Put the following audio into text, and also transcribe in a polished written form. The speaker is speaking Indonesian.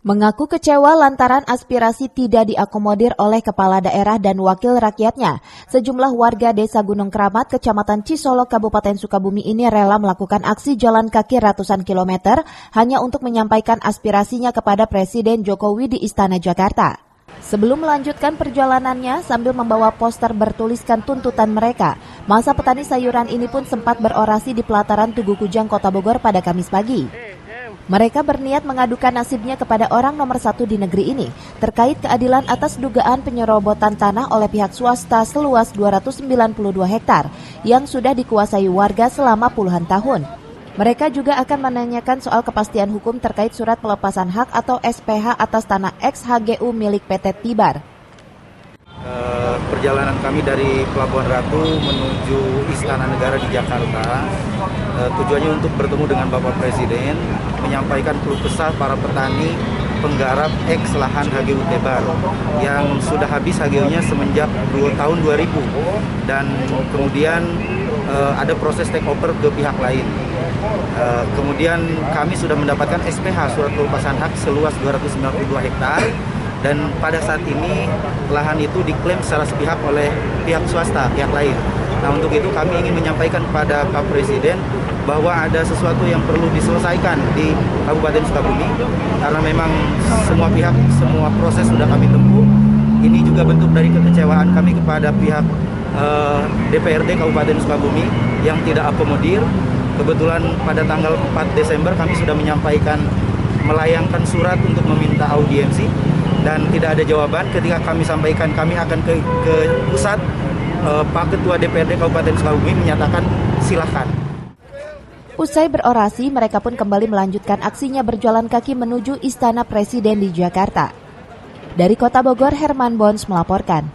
Mengaku kecewa lantaran aspirasi tidak diakomodir oleh kepala daerah dan wakil rakyatnya. Sejumlah warga Desa Gunung Keramat, Kecamatan Cisolok, Kabupaten Sukabumi ini rela melakukan aksi jalan kaki ratusan kilometer hanya untuk menyampaikan aspirasinya kepada Presiden Jokowi di Istana Jakarta. Sebelum melanjutkan perjalanannya sambil membawa poster bertuliskan tuntutan mereka, masa petani sayuran ini pun sempat berorasi di pelataran Tugu Kujang, Kota Bogor pada Kamis pagi. Mereka berniat mengadukan nasibnya kepada orang nomor satu di negeri ini terkait keadilan atas dugaan penyerobotan tanah oleh pihak swasta seluas 292 hektar yang sudah dikuasai warga selama puluhan tahun. Mereka juga akan menanyakan soal kepastian hukum terkait surat pelepasan hak atau SPH atas tanah ex-HGU milik PT Tibar. Perjalanan kami dari Pelabuhan Ratu menuju Istana Negara di Jakarta, tujuannya untuk bertemu dengan Bapak Presiden, menyampaikan keluh kesah para petani penggarap ex lahan HGU Tebar yang sudah habis HGU-nya semenjak tahun 2000 dan kemudian ada proses take over ke pihak lain. Kemudian kami sudah mendapatkan SPH, surat pelepasan hak seluas 292 hektar. Dan pada saat ini lahan itu diklaim secara sepihak oleh pihak swasta, pihak lain. Nah, untuk itu kami ingin menyampaikan kepada Pak Presiden bahwa ada sesuatu yang perlu diselesaikan di Kabupaten Sukabumi karena memang semua pihak, semua proses sudah kami tempuh. Ini juga bentuk dari kekecewaan kami kepada pihak DPRD Kabupaten Sukabumi yang tidak akomodir. Kebetulan pada tanggal 4 Desember kami sudah menyampaikan, melayangkan surat untuk meminta audiensi dan tidak ada jawaban. Ketika kami sampaikan kami akan ke pusat, Pak Ketua DPRD Kabupaten Sukabumi menyatakan silakan. Usai berorasi, mereka pun kembali melanjutkan aksinya berjalan kaki menuju Istana Presiden di Jakarta. Dari Kota Bogor, Herman Bons melaporkan.